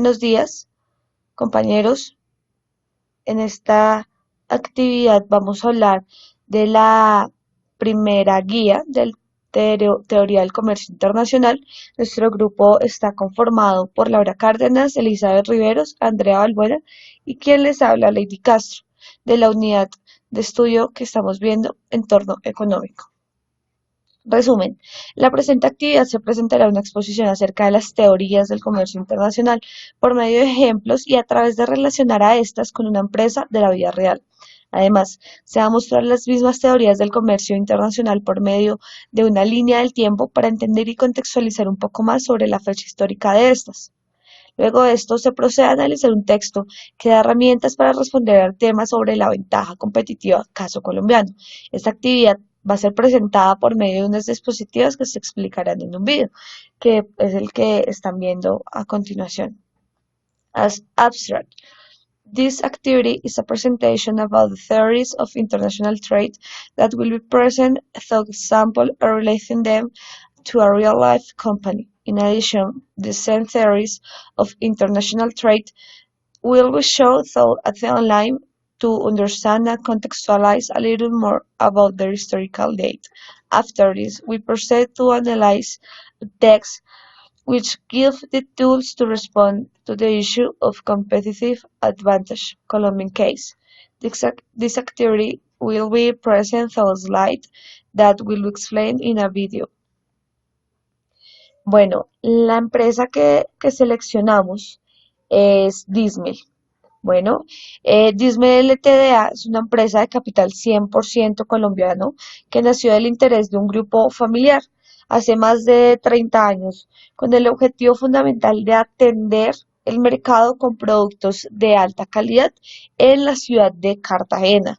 Buenos días, compañeros. En esta actividad vamos a hablar de la primera guía del Teoría del Comercio Internacional. Nuestro grupo está conformado por Laura Cárdenas, Elizabeth Riveros, Andrea Balbuena y quien les habla, Lady Castro, de la unidad de estudio que estamos viendo, Entorno Económico. Resumen, la presente actividad se presentará una exposición acerca de las teorías del comercio internacional por medio de ejemplos y a través de relacionar a estas con una empresa de la vida real. Además, se va a mostrar las mismas teorías del comercio internacional por medio de una línea del tiempo para entender y contextualizar un poco más sobre la fecha histórica de estas. Luego de esto se procede a analizar un texto que da herramientas para responder al tema sobre la ventaja competitiva caso colombiano. Esta actividad va a ser presentada por medio de unas dispositivos que se explicarán en un video, que es el que están viendo a continuación. As abstract. This activity is a presentation about the theories of international trade that will be present through example relating them to a real-life company. In addition, the same theories of international trade will be shown through the online to understand and contextualize a little more about their historical date. After this, we proceed to analyze the text which give the tools to respond to the issue of competitive advantage, Colombian case. This activity will be present through a slide that will be explained in a video. Bueno, la empresa que seleccionamos es Dismel. Bueno, Dismel Ltda es una empresa de capital 100% colombiano que nació del interés de un grupo familiar hace más de 30 años, con el objetivo fundamental de atender el mercado con productos de alta calidad en la ciudad de Cartagena,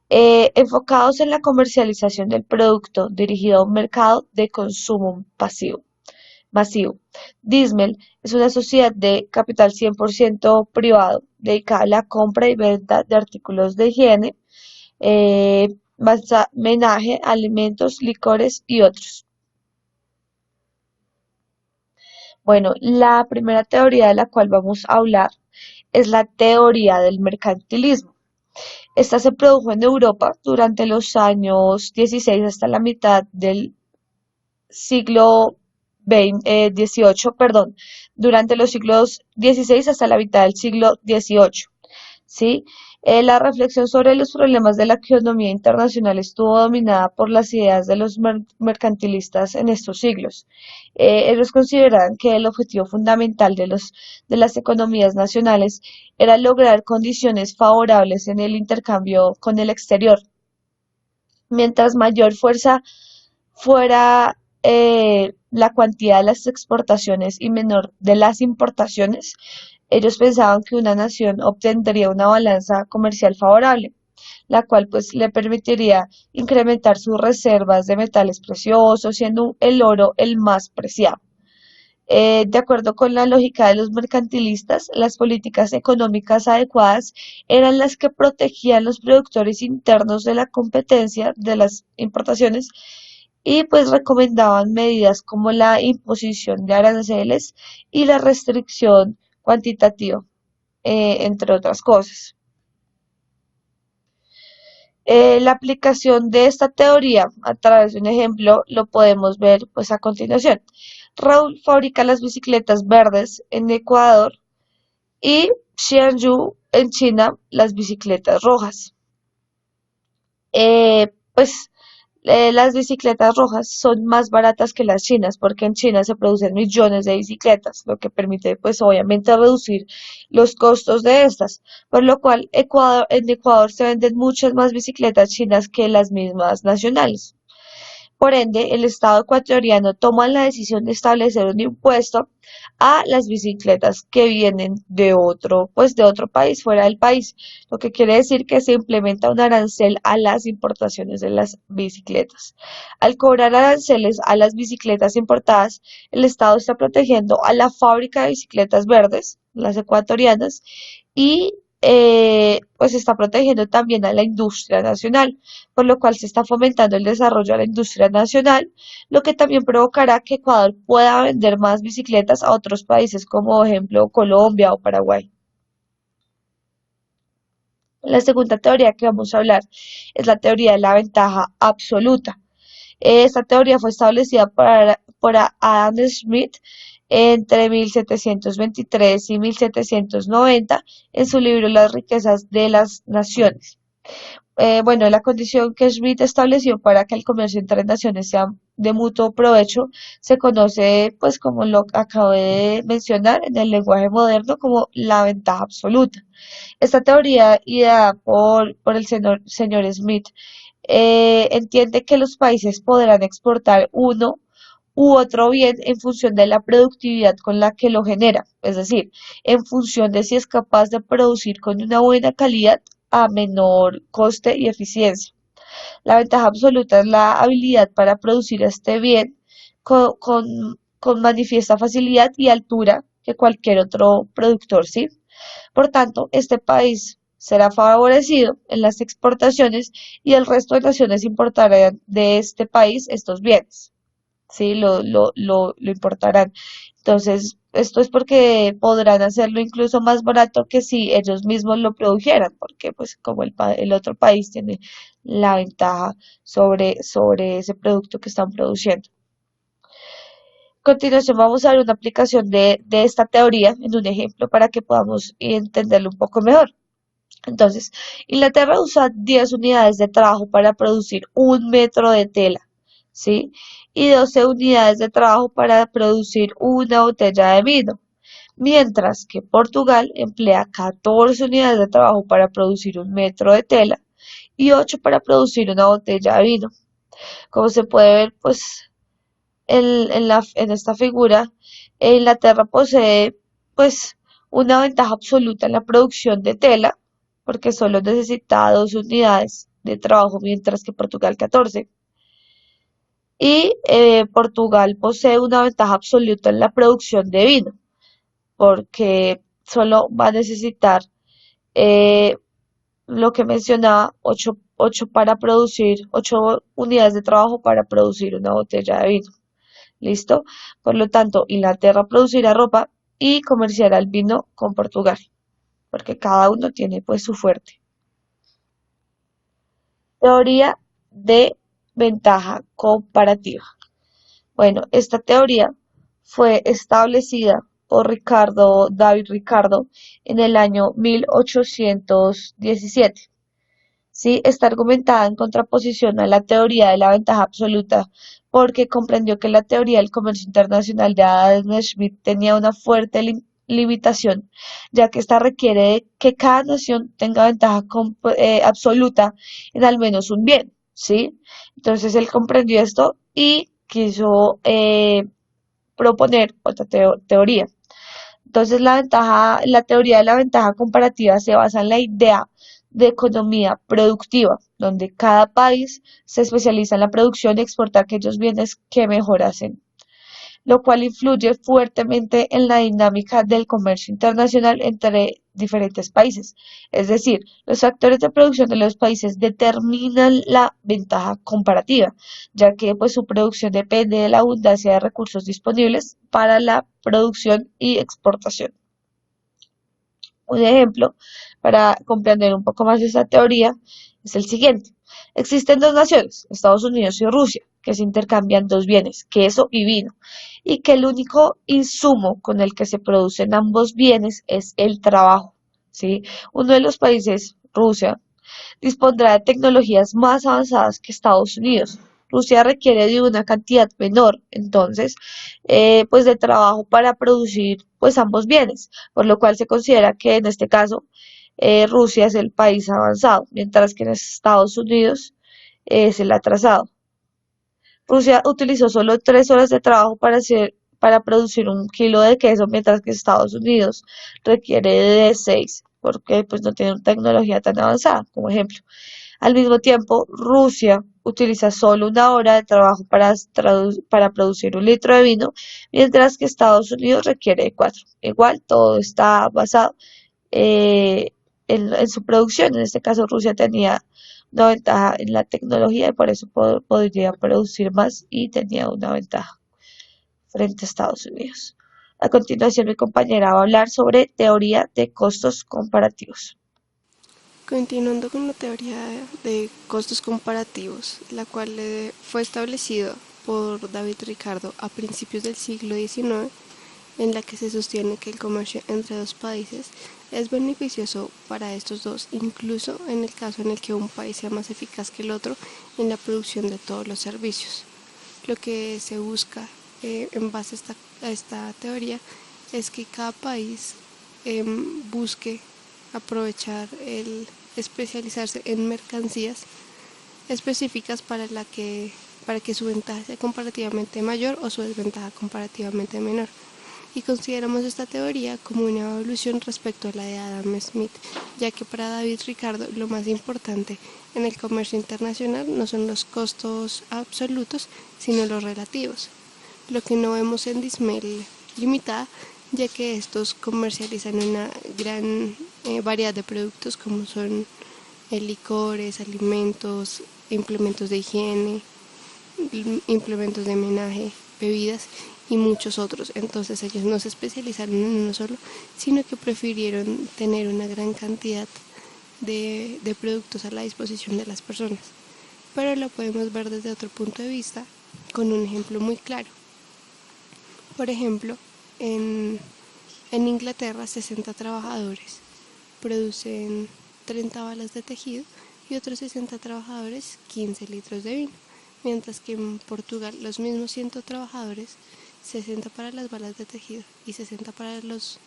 enfocados en la comercialización del producto dirigido a un mercado de consumo masivo. Dismel es una sociedad de capital 100% privado dedicada a la compra y venta de artículos de higiene, menaje, alimentos, licores y otros. Bueno, la primera teoría de la cual vamos a hablar es la teoría del mercantilismo. Esta se produjo en Europa durante los años 16 hasta la mitad del siglo XVIII, durante los siglos XVI hasta la mitad del siglo XVIII. ¿Sí? La reflexión sobre los problemas de la economía internacional estuvo dominada por las ideas de los mercantilistas en estos siglos. Ellos consideraban que el objetivo fundamental de las economías nacionales era lograr condiciones favorables en el intercambio con el exterior. Mientras mayor fuerza fuera la cuantía de las exportaciones y menor de las importaciones, ellos pensaban que una nación obtendría una balanza comercial favorable, la cual pues le permitiría incrementar sus reservas de metales preciosos, siendo el oro el más preciado. De acuerdo con la lógica de los mercantilistas, las políticas económicas adecuadas eran las que protegían los productores internos de la competencia de las importaciones y pues recomendaban medidas como la imposición de aranceles y la restricción cuantitativa, entre otras cosas. La aplicación de esta teoría a través de un ejemplo lo podemos ver pues a continuación. Raúl fabrica las bicicletas verdes en Ecuador y Xianyu en China las bicicletas rojas. Las bicicletas rojas son más baratas que las chinas porque en China se producen millones de bicicletas, lo que permite pues obviamente reducir los costos de estas, por lo cual en Ecuador se venden muchas más bicicletas chinas que las mismas nacionales. Por ende, el Estado ecuatoriano toma la decisión de establecer un impuesto a las bicicletas que vienen de otro país, fuera del país, lo que quiere decir que se implementa un arancel a las importaciones de las bicicletas. Al cobrar aranceles a las bicicletas importadas, el Estado está protegiendo a la fábrica de bicicletas verdes, las ecuatorianas, y pues está protegiendo también a la industria nacional, por lo cual se está fomentando el desarrollo de la industria nacional, lo que también provocará que Ecuador pueda vender más bicicletas a otros países como por ejemplo Colombia o Paraguay. La segunda teoría que vamos a hablar es la teoría de la ventaja absoluta. Esta teoría fue establecida por Adam Smith entre 1723 y 1790 en su libro Las riquezas de las naciones. Bueno, la condición que Smith estableció para que el comercio entre naciones sea de mutuo provecho se conoce, pues como lo acabo de mencionar en el lenguaje moderno, como la ventaja absoluta. Esta teoría, ideada por el señor Smith, entiende que los países podrán exportar uno u otro bien en función de la productividad con la que lo genera, es decir, en función de si es capaz de producir con una buena calidad a menor coste y eficiencia. La ventaja absoluta es la habilidad para producir este bien con manifiesta facilidad y altura que cualquier otro productor, ¿sí? Por tanto, este país será favorecido en las exportaciones y el resto de naciones importarán de este país estos bienes, ¿sí? Lo importarán. Entonces, esto es porque podrán hacerlo incluso más barato que si ellos mismos lo produjeran, porque pues como el otro país tiene la ventaja sobre ese producto que están produciendo. A continuación vamos a ver una aplicación de esta teoría en un ejemplo para que podamos entenderlo un poco mejor. Entonces, Inglaterra usa 10 unidades de trabajo para producir 1 metro de tela, ¿sí? Y 12 unidades de trabajo para producir una botella de vino, mientras que Portugal emplea 14 unidades de trabajo para producir 1 metro de tela y 8 para producir una botella de vino. Como se puede ver, pues en esta figura, Inglaterra posee pues una ventaja absoluta en la producción de tela, porque solo necesita 2 unidades de trabajo, mientras que Portugal 14. Y Portugal posee una ventaja absoluta en la producción de vino, porque solo va a necesitar eh, lo que mencionaba, 8 unidades de trabajo para producir una botella de vino. ¿Listo? Por lo tanto, Inglaterra producirá ropa y comerciará el vino con Portugal, porque cada uno tiene pues su fuerte. Teoría de ventaja comparativa. Bueno, esta teoría fue establecida por David Ricardo en el año 1817. ¿Sí? Está argumentada en contraposición a la teoría de la ventaja absoluta porque comprendió que la teoría del comercio internacional de Adam Smith tenía una fuerte limitación, ya que esta requiere que cada nación tenga ventaja absoluta en al menos un bien, ¿sí? Entonces él comprendió esto y quiso proponer otra teoría. Entonces la teoría de la ventaja comparativa se basa en la idea de economía productiva, donde cada país se especializa en la producción y exporta aquellos bienes que mejor hacen, lo cual influye fuertemente en la dinámica del comercio internacional entre diferentes países. Es decir, los factores de producción de los países determinan la ventaja comparativa, ya que pues su producción depende de la abundancia de recursos disponibles para la producción y exportación. Un ejemplo para comprender un poco más esta teoría es el siguiente. Existen dos naciones, Estados Unidos y Rusia, que se intercambian dos bienes, queso y vino, y que el único insumo con el que se producen ambos bienes es el trabajo, ¿sí? Uno de los países, Rusia, dispondrá de tecnologías más avanzadas que Estados Unidos. Rusia requiere de una cantidad menor, entonces, pues de trabajo para producir pues ambos bienes, por lo cual se considera que en este caso Rusia es el país avanzado, mientras que en Estados Unidos es el atrasado. Rusia utilizó solo 3 horas de trabajo para producir 1 kilo de queso, mientras que Estados Unidos requiere de 6, porque pues no tiene una tecnología tan avanzada, como ejemplo. Al mismo tiempo, Rusia utiliza solo 1 hora de trabajo para producir 1 litro de vino, mientras que Estados Unidos requiere de 4. Igual, todo está basado eh, en su producción. En este caso, Rusia tenía una ventaja en la tecnología y por eso podría producir más y tenía una ventaja frente a Estados Unidos. A continuación, mi compañera va a hablar sobre teoría de costos comparativos. Continuando con la teoría de costos comparativos, la cual fue establecida por David Ricardo a principios del siglo XIX, en la que se sostiene que el comercio entre dos países es beneficioso para estos dos, incluso en el caso en el que un país sea más eficaz que el otro en la producción de todos los servicios. Lo que se busca en base a esta teoría es que cada país busque aprovechar el especializarse en mercancías específicas para que su ventaja sea comparativamente mayor o su desventaja comparativamente menor. Y consideramos esta teoría como una evolución respecto a la de Adam Smith, ya que para David Ricardo lo más importante en el comercio internacional no son los costos absolutos, sino los relativos, lo que no vemos en Dismel Limitada, ya que estos comercializan una gran variedad de productos como son licores, alimentos, implementos de higiene, implementos de menaje, bebidas y muchos otros. Entonces ellos no se especializaron en uno solo, sino que prefirieron tener una gran cantidad de productos a la disposición de las personas. Pero lo podemos ver desde otro punto de vista con un ejemplo muy claro. Por ejemplo, en, en Inglaterra 60 trabajadores producen 30 balas de tejido y otros 60 trabajadores 15 litros de vino, mientras que en Portugal los mismos 100 trabajadores, 60 para las balas de tejido y 60 para los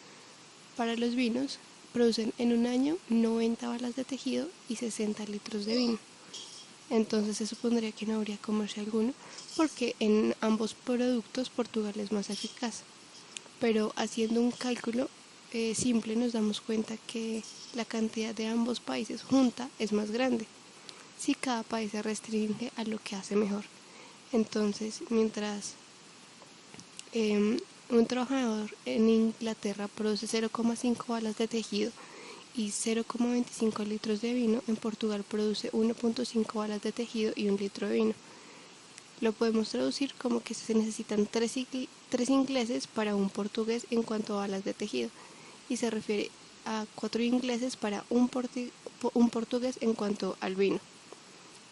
vinos, producen en un año 90 balas de tejido y 60 litros de vino. Entonces se supondría que no habría comercio alguno porque en ambos productos Portugal es más eficaz. Pero haciendo un cálculo simple nos damos cuenta que la cantidad de ambos países junta es más grande si cada país se restringe a lo que hace mejor. Entonces, mientras un trabajador en Inglaterra produce 0,5 balas de tejido y 0,25 litros de vino, en Portugal produce 1,5 balas de tejido y 1 litro de vino. Lo podemos traducir como que se necesitan tres ingleses para un portugués en cuanto a balas de tejido, y se refiere a 4 ingleses para un portugués en cuanto al vino,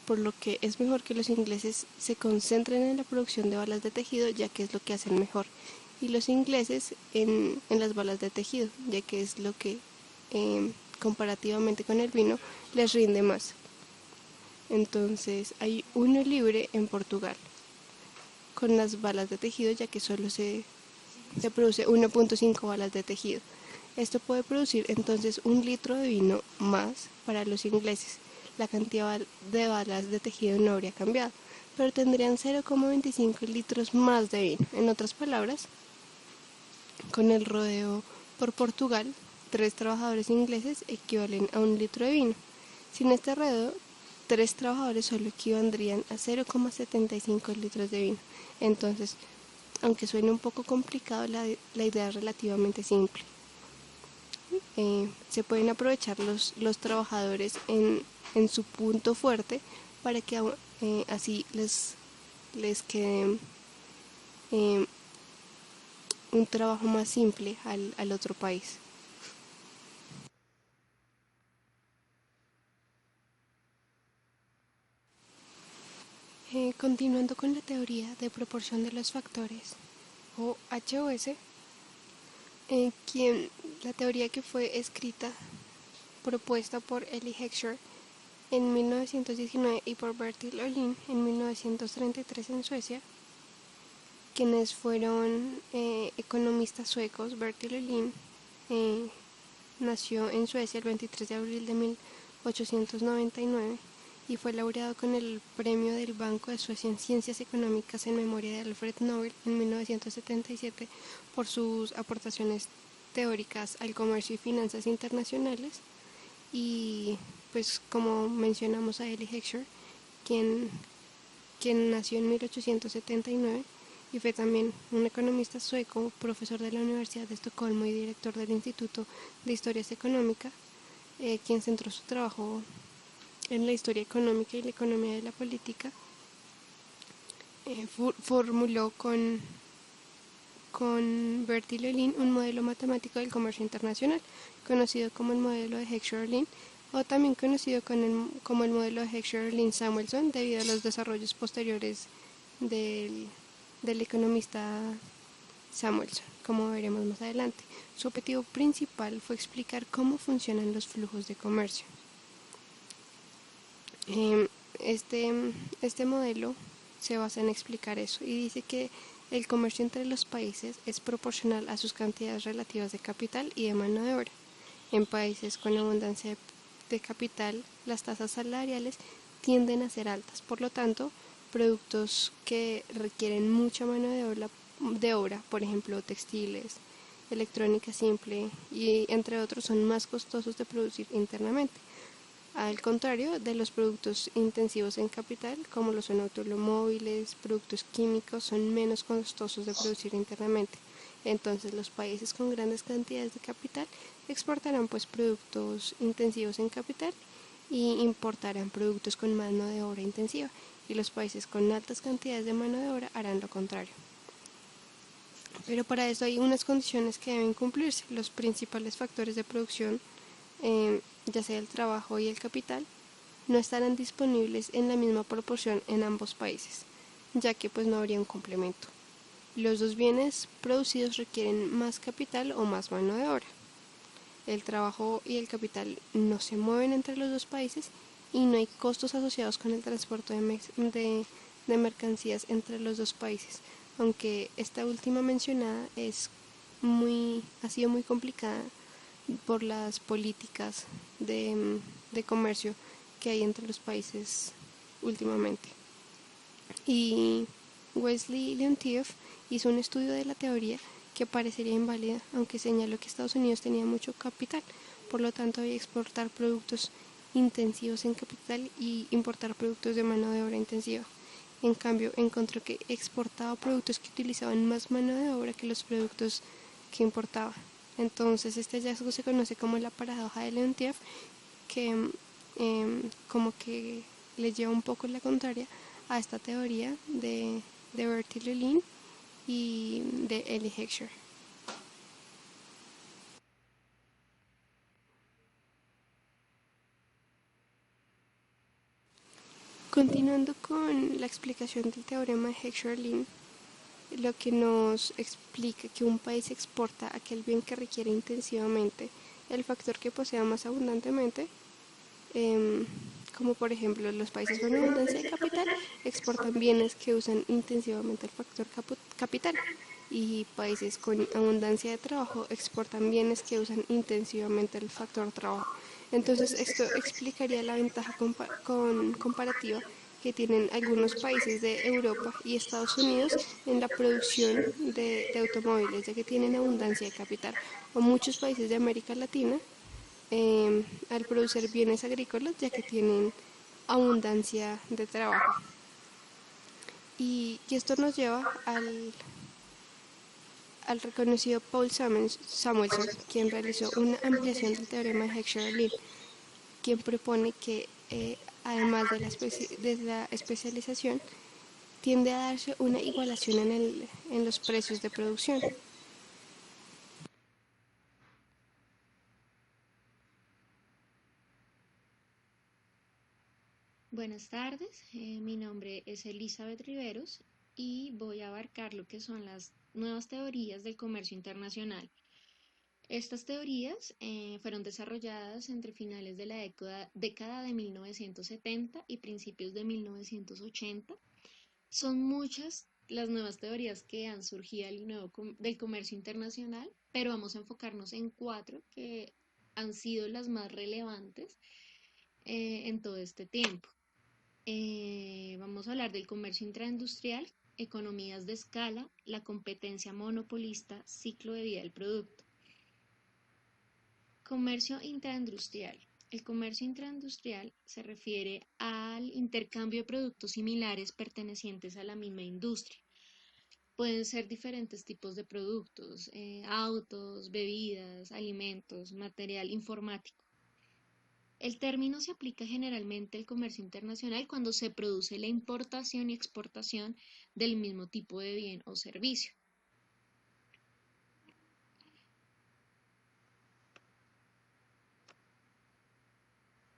por lo que es mejor que los ingleses se concentren en la producción de balas de tejido, ya que es lo que hacen mejor, y los ingleses en las balas de tejido, ya que es lo que comparativamente con el vino les rinde más. Entonces hay uno libre en Portugal con las balas de tejido, ya que solo se produce 1,5 balas de tejido. Esto puede producir entonces 1 litro de vino más para los ingleses. La cantidad de balas de tejido no habría cambiado, pero tendrían 0,25 litros más de vino. En otras palabras, con el rodeo por Portugal, 3 trabajadores ingleses equivalen a 1 litro de vino. Sin este rodeo, 3 trabajadores solo equivaldrían a 0,75 litros de vino. Entonces, aunque suene un poco complicado, la idea es relativamente simple. Se pueden aprovechar los trabajadores en su punto fuerte para que así les quede eh, un trabajo más simple al otro país. Continuando con la teoría de proporción de los factores, o HOS, la teoría que fue propuesta por Elie Heckscher en 1919 y por Bertil Ohlin en 1933 en Suecia, quienes fueron economistas suecos. Bertil Ohlin eh, nació en Suecia el 23 de abril de 1899 y fue laureado con el Premio del Banco de Suecia en Ciencias Económicas en memoria de Alfred Nobel en 1977 por sus aportaciones teóricas al comercio y finanzas internacionales. Y pues como mencionamos a Elie Heckscher, quien, quien nació en 1879 y fue también un economista sueco, profesor de la Universidad de Estocolmo y director del Instituto de Historias Económicas, quien centró su trabajo en la historia económica y la economía de la política, formuló con Bertie Lelin un modelo matemático del comercio internacional, conocido como el modelo de Heckscher-Ohlin, o también conocido como el modelo de Heckscher-Ohlin-Samuelson, debido a los desarrollos posteriores del, del economista Samuelson, como veremos más adelante. Su objetivo principal fue explicar cómo funcionan los flujos de comercio. Eh, este, este modelo se basa en explicar eso y dice que el comercio entre los países es proporcional a sus cantidades relativas de capital y de mano de obra. En países con abundancia de capital, las tasas salariales tienden a ser altas. Por lo tanto, productos que requieren mucha mano de obra, por ejemplo, textiles, electrónica simple y entre otros, son más costosos de producir internamente. Al contrario de los productos intensivos en capital, como lo son automóviles, productos químicos, son menos costosos de producir internamente. Entonces, los países con grandes cantidades de capital exportarán pues productos intensivos en capital y importarán productos con mano de obra intensiva. Y los países con altas cantidades de mano de obra harán lo contrario. Pero para eso hay unas condiciones que deben cumplirse. Los principales factores de producción, ya sea el trabajo y el capital, no estarán disponibles en la misma proporción en ambos países, ya que pues no habría un complemento. Los dos bienes producidos requieren más capital o más mano de obra. El trabajo y el capital no se mueven entre los dos países y no hay costos asociados con el transporte de mercancías entre los dos países, aunque esta última mencionada ha sido muy complicada por las políticas de comercio que hay entre los países últimamente. Y Wesley Leontief hizo un estudio de la teoría que parecería inválida, aunque señaló que Estados Unidos tenía mucho capital, por lo tanto había exportar productos intensivos en capital y importar productos de mano de obra intensiva. En cambio, encontró que exportaba productos que utilizaban más mano de obra que los productos que importaba. Entonces, este hallazgo se conoce como la paradoja de Leontief, que como que le lleva un poco la contraria a esta teoría de Bertie Lelin y de Elie Heckscher. Continuando con la explicación del teorema de Heckscher-Ohlin, lo que nos explica que un país exporta aquel bien que requiere intensivamente el factor que posea más abundantemente, eh, como por ejemplo los países con abundancia de capital exportan bienes que usan intensivamente el factor capital y países con abundancia de trabajo exportan bienes que usan intensivamente el factor trabajo. Entonces esto explicaría la ventaja comparativa que tienen algunos países de Europa y Estados Unidos en la producción de automóviles, ya que tienen abundancia de capital, o muchos países de América Latina al producir bienes agrícolas, ya que tienen abundancia de trabajo. Y esto nos lleva al reconocido Paul Samuelson, quien realizó una ampliación del teorema de Heckscher-Ohlin, quien propone que, además de la especialización, tiende a darse una igualación en los precios de producción. Buenas tardes, mi nombre es Elizabeth Riveros y voy a abarcar lo que son las nuevas teorías del comercio internacional. Estas teorías fueron desarrolladas entre finales de la década de 1970 y principios de 1980. Son muchas las nuevas teorías que han surgido del comercio internacional, pero vamos a enfocarnos en cuatro que han sido las más relevantes en todo este tiempo. Vamos a hablar del comercio intraindustrial, economías de escala, la competencia monopolista, ciclo de vida del producto. Comercio intraindustrial. El comercio intraindustrial se refiere al intercambio de productos similares pertenecientes a la misma industria. Pueden ser diferentes tipos de productos, autos, bebidas, alimentos, material informático. El término se aplica generalmente al comercio internacional cuando se produce la importación y exportación del mismo tipo de bien o servicio.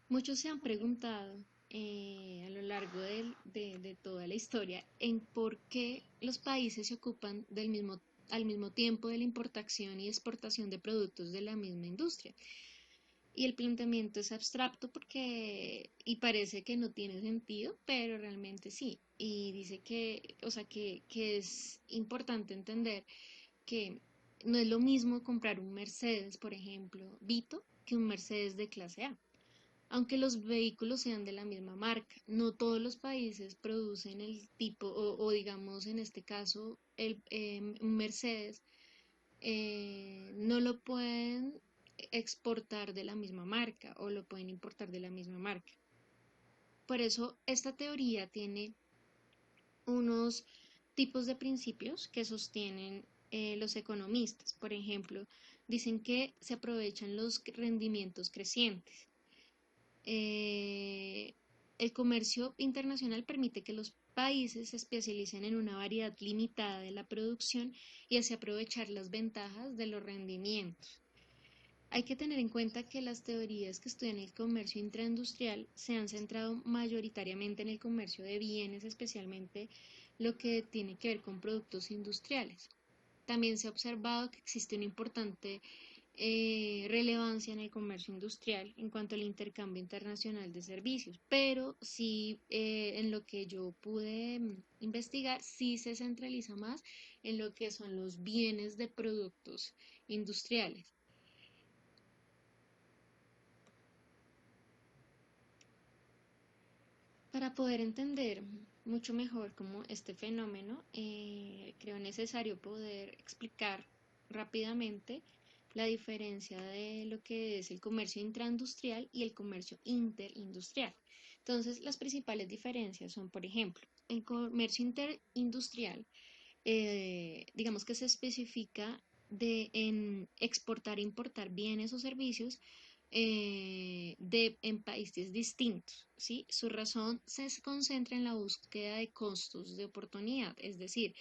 Muchos se han preguntado a lo largo de toda la historia en por qué los países se ocupan al mismo tiempo de la importación y exportación de productos de la misma industria. Y el planteamiento es abstracto y parece que no tiene sentido, pero realmente sí. Y dice que, o sea, que es importante entender que no es lo mismo comprar un Mercedes, por ejemplo, Vito, que un Mercedes de clase A. Aunque los vehículos sean de la misma marca, no todos los países producen el tipo, o digamos en este caso, un Mercedes no lo pueden exportar de la misma marca o lo pueden importar de la misma marca. Por eso, esta teoría tiene unos tipos de principios que sostienen los economistas. Por ejemplo, dicen que se aprovechan los rendimientos crecientes. Eh, el comercio internacional permite que los países se especialicen en una variedad limitada de la producción y así aprovechar las ventajas de los rendimientos. Hay que tener en cuenta que las teorías que estudian el comercio intraindustrial se han centrado mayoritariamente en el comercio de bienes, especialmente lo que tiene que ver con productos industriales. También se ha observado que existe una importante relevancia en el comercio industrial en cuanto al intercambio internacional de servicios, pero sí en lo que yo pude investigar, sí se centraliza más en lo que son los bienes de productos industriales. Para poder entender mucho mejor cómo este fenómeno, creo necesario poder explicar rápidamente la diferencia de lo que es el comercio intraindustrial y el comercio interindustrial. Entonces, las principales diferencias son, por ejemplo, el comercio interindustrial, digamos que se especifica en exportar e importar bienes o servicios en países distintos, ¿sí? Su razón se concentra en la búsqueda de costos de oportunidad, es decir,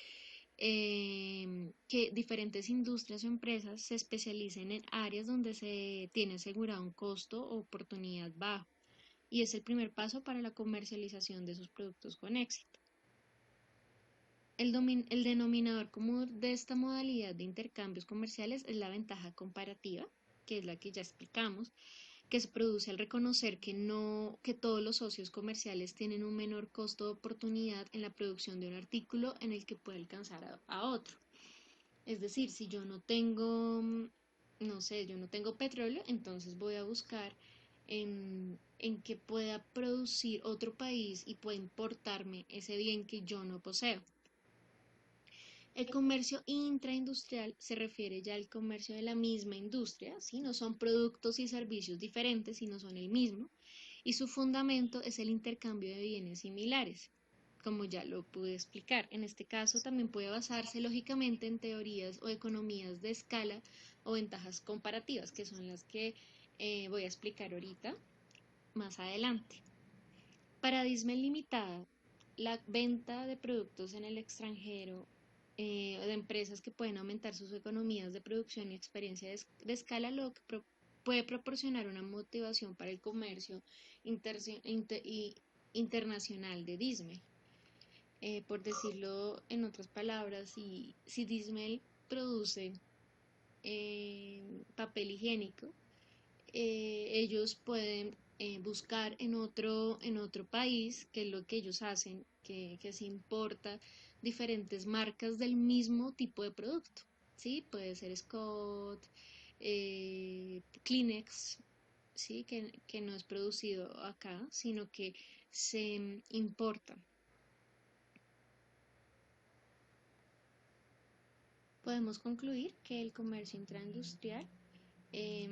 que diferentes industrias o empresas se especialicen en áreas donde se tiene asegurado un costo o oportunidad bajo, y es el primer paso para la comercialización de sus productos con éxito. El denominador común de esta modalidad de intercambios comerciales es la ventaja comparativa, que es la que ya explicamos, que se produce al reconocer que todos los socios comerciales tienen un menor costo de oportunidad en la producción de un artículo en el que puede alcanzar a otro. Es decir, si yo no tengo, no sé, yo no tengo petróleo, entonces voy a buscar en que pueda producir otro país y pueda importarme ese bien que yo no poseo. El comercio intraindustrial se refiere ya al comercio de la misma industria, ¿sí? No son productos y servicios diferentes, sino son el mismo, y su fundamento es el intercambio de bienes similares, como ya lo pude explicar. En este caso también puede basarse lógicamente en teorías o economías de escala o ventajas comparativas, que son las que voy a explicar ahorita más adelante. Para Disney Limitada, la venta de productos en el extranjero de empresas que pueden aumentar sus economías de producción y experiencia de escala, lo que puede proporcionar una motivación para el comercio internacional de Disney. Por decirlo en otras palabras, si Disney produce papel higiénico, ellos pueden buscar en otro país, que es lo que ellos hacen, que se importa diferentes marcas del mismo tipo de producto, ¿sí? Puede ser Scott, Kleenex, ¿sí? Que no es producido acá, sino que se importa. Podemos concluir que el comercio intraindustrial eh,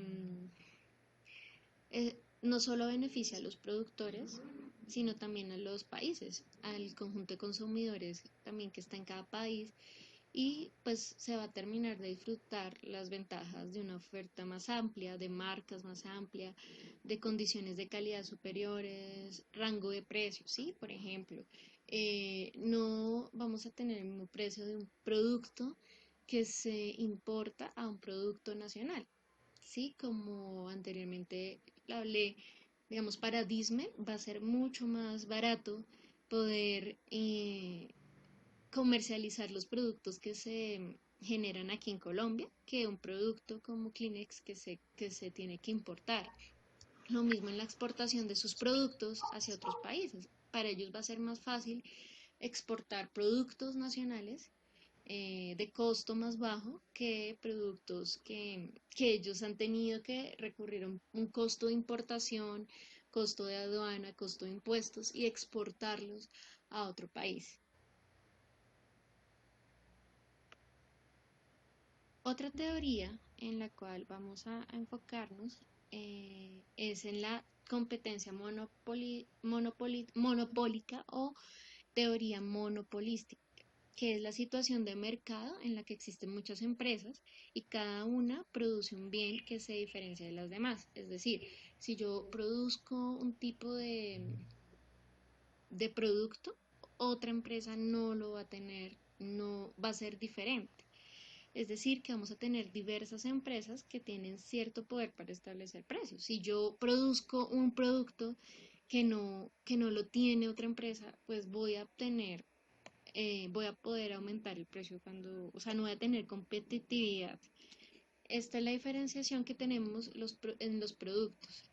no solo beneficia a los productores, sino también a los países, al conjunto de consumidores también que está en cada país, y pues se va a terminar de disfrutar las ventajas de una oferta más amplia, de marcas más amplia, de condiciones de calidad superiores, rango de precios, ¿sí? Por ejemplo, no vamos a tener el mismo precio de un producto que se importa a un producto nacional, ¿sí? Como anteriormente hablé, digamos, para Disney va a ser mucho más barato poder comercializar los productos que se generan aquí en Colombia que un producto como Kleenex que se tiene que importar. Lo mismo en la exportación de sus productos hacia otros países. Para ellos va a ser más fácil exportar productos nacionales de costo más bajo que productos que ellos han tenido que recurrir a un costo de importación, costo de aduana, costo de impuestos y exportarlos a otro país. Otra teoría en la cual vamos a enfocarnos es en la competencia monopólica o teoría monopolística, que es la situación de mercado en la que existen muchas empresas y cada una produce un bien que se diferencia de las demás. Es decir, si yo produzco un tipo de producto, otra empresa no lo va a tener, no va a ser diferente. Es decir, que vamos a tener diversas empresas que tienen cierto poder para establecer precios. Si yo produzco un producto que no lo tiene otra empresa, pues voy a poder aumentar el precio o sea, no voy a tener competitividad. Esta es la diferenciación que tenemos en los productos.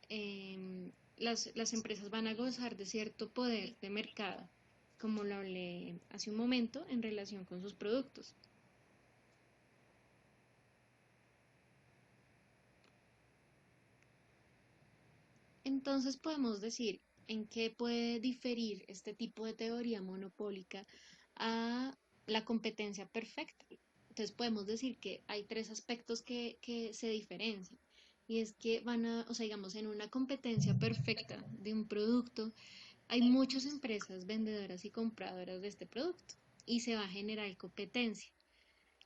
Las empresas van a gozar de cierto poder de mercado, como lo hablé hace un momento, en relación con sus productos. Entonces podemos decir en qué puede diferir este tipo de teoría monopólica a la competencia perfecta. Entonces podemos decir que hay tres aspectos que se diferencian. Y es que o sea, digamos, en una competencia perfecta de un producto, hay muchas empresas vendedoras y compradoras de este producto y se va a generar competencia.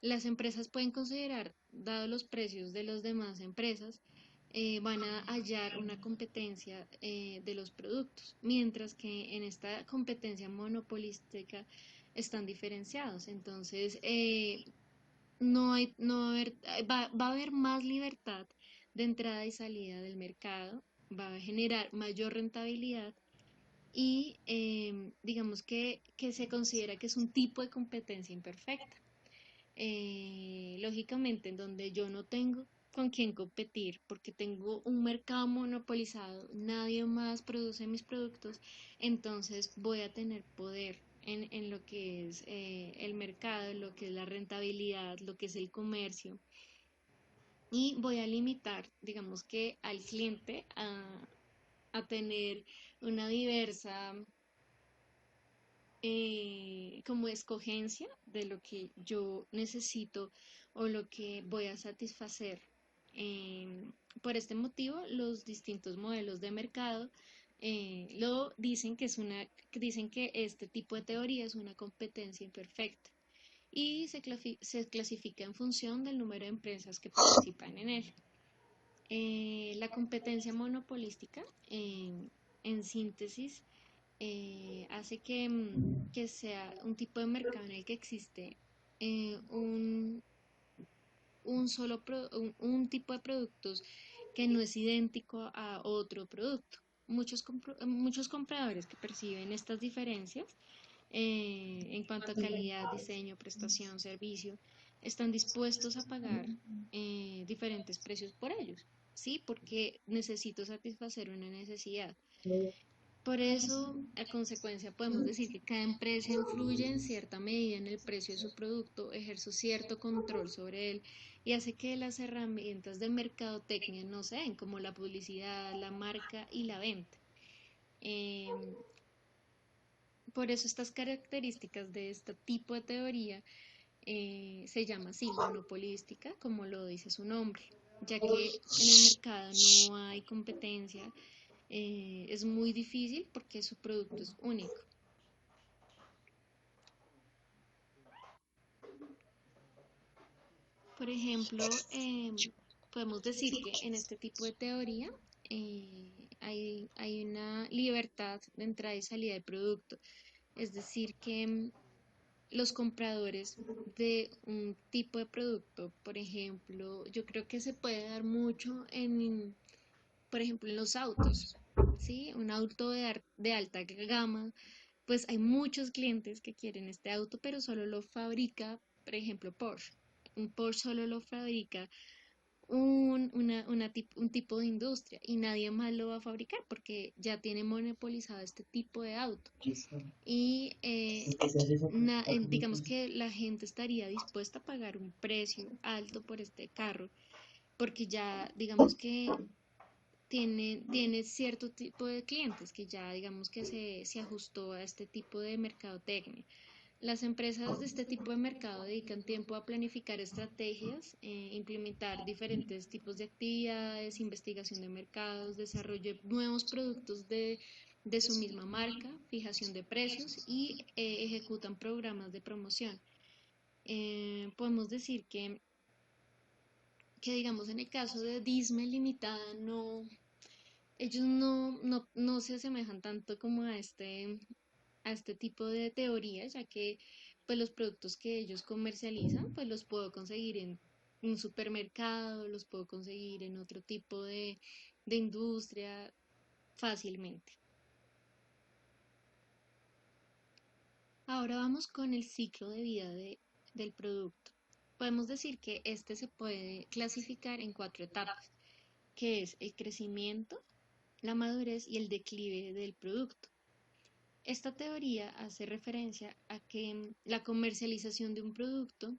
Las empresas pueden considerar, dados los precios de las demás empresas, van a hallar una competencia de los productos, mientras que en esta competencia monopolística están diferenciados. Entonces, no va a haber, va a haber más libertad de entrada y salida del mercado, va a generar mayor rentabilidad y digamos que se considera que es un tipo de competencia imperfecta. Lógicamente en donde yo no tengo con quién competir porque tengo un mercado monopolizado, nadie más produce mis productos, entonces voy a tener poder en lo que es el mercado, lo que es la rentabilidad, lo que es el comercio y voy a limitar, digamos que al cliente a tener una diversa como escogencia de lo que yo necesito o lo que voy a satisfacer. Por este motivo, los distintos modelos de mercado lo dicen dicen que este tipo de teoría es una competencia imperfecta y se clasifica en función del número de empresas que participan en él. La competencia monopolística, en síntesis, hace que sea un tipo de mercado en el que existe eh, un, un tipo de productos que no es idéntico a otro producto. Muchos compradores que perciben estas diferencias en cuanto a calidad, diseño, prestación, servicio, están dispuestos a pagar diferentes precios por ellos, ¿sí? Porque necesito satisfacer una necesidad. Por eso, a consecuencia, podemos decir que cada empresa influye en cierta medida en el precio de su producto, ejerce cierto control sobre él y hace que las herramientas de mercadotecnia no se den, como la publicidad, la marca y la venta. Eh, por eso estas características de este tipo de teoría se llama así, monopolística, como lo dice su nombre, ya que en el mercado no hay competencia, es muy difícil porque su producto es único. Por ejemplo, podemos decir que en este tipo de teoría hay una libertad de entrada y salida del producto. Es decir, que los compradores de un tipo de producto, por ejemplo, yo creo que se puede dar mucho por ejemplo, en los autos, ¿sí? Un auto de alta gama, pues hay muchos clientes que quieren este auto, pero solo lo fabrica, por ejemplo, Porsche. Un Porsche solo lo fabrica un tipo de industria y nadie más lo va a fabricar porque ya tiene monopolizado este tipo de auto. Y digamos que la gente estaría dispuesta a pagar un precio alto por este carro porque ya digamos que tiene cierto tipo de clientes que ya digamos que se ajustó a este tipo de mercadotecnia. Las empresas de este tipo de mercado dedican tiempo a planificar estrategias, implementar diferentes tipos de actividades, investigación de mercados, desarrollo de nuevos productos de su misma marca, fijación de precios y ejecutan programas de promoción. Podemos decir que, digamos, en el caso de Disney Limitada, ellos no se asemejan tanto como a este tipo de teorías, ya que pues los productos que ellos comercializan, pues los puedo conseguir en un supermercado, los puedo conseguir en otro tipo de industria fácilmente. Ahora vamos con el ciclo de vida del producto. Podemos decir que este se puede clasificar en cuatro etapas, que es el crecimiento, la madurez y el declive del producto. Esta teoría hace referencia a que la comercialización de un producto,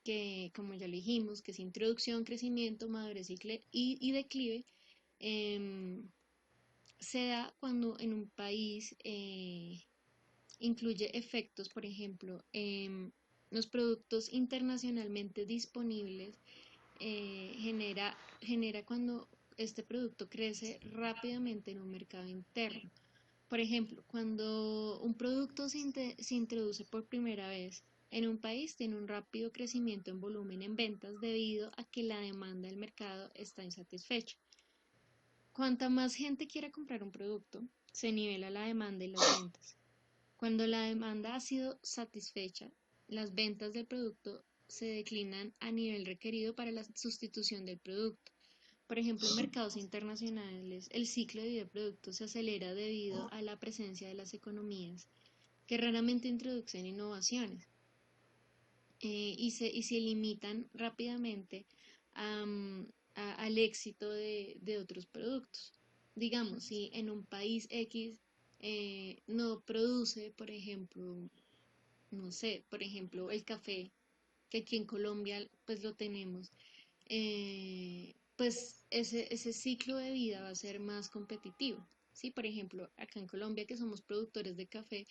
que como ya lo dijimos, que es introducción, crecimiento, madurez y declive, eh, se da cuando en un país incluye efectos, por ejemplo, los productos internacionalmente disponibles, genera cuando este producto crece rápidamente en un mercado interno. Por ejemplo, cuando un producto se introduce por primera vez en un país, tiene un rápido crecimiento en volumen en ventas debido a que la demanda del mercado está insatisfecha. Cuanta más gente quiera comprar un producto, se nivela la demanda y las ventas. Cuando la demanda ha sido satisfecha, las ventas del producto se declinan a nivel requerido para la sustitución del producto. Por ejemplo, en mercados internacionales, el ciclo de vida del producto se acelera debido a la presencia de las economías que raramente introducen innovaciones y se limitan rápidamente al éxito de otros productos. Digamos, si en un país X no produce, por ejemplo, no sé, por ejemplo, el café, que aquí en Colombia pues lo tenemos, pues ese ciclo de vida va a ser más competitivo. ¿Sí? Por ejemplo, acá en Colombia que somos productores de café,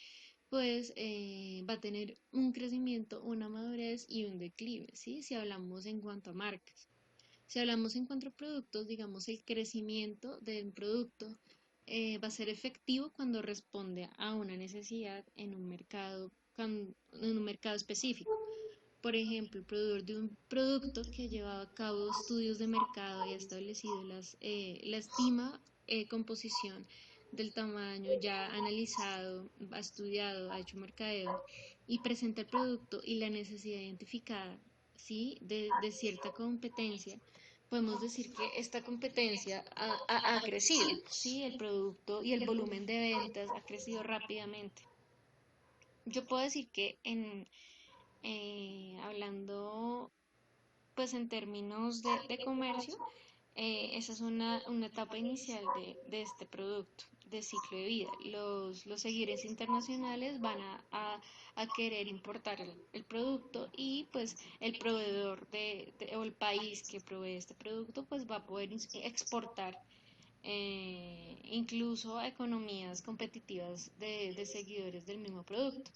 pues va a tener un crecimiento, una madurez y un declive, ¿sí? Si hablamos en cuanto a marcas. Si hablamos en cuanto a productos, digamos, el crecimiento del producto va a ser efectivo cuando responde a una necesidad en un mercado específico. Por ejemplo, el proveedor de un producto que ha llevado a cabo estudios de mercado y ha establecido la estima composición del tamaño, ya ha analizado, ha estudiado, ha hecho mercadeo y presenta el producto y la necesidad identificada, ¿sí? de cierta competencia, podemos decir que esta competencia ha crecido, ¿sí? El producto y el volumen de ventas ha crecido rápidamente. Yo puedo decir que hablando pues en términos de comercio, esa es una etapa inicial de este producto, de ciclo de vida. Los seguidores internacionales van a querer importar el producto y pues el proveedor o el país que provee este producto pues va a poder exportar incluso a economías competitivas de seguidores del mismo producto.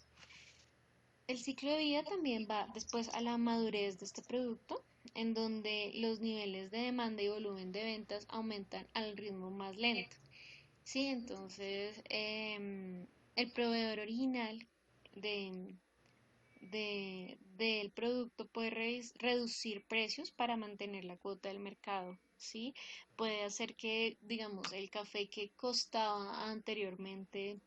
El ciclo de vida también va después a la madurez de este producto, en donde los niveles de demanda y volumen de ventas aumentan al ritmo más lento. Sí, entonces el proveedor original de, del producto puede reducir precios para mantener la cuota del mercado, ¿sí? Puede hacer que, digamos, el café que costaba anteriormente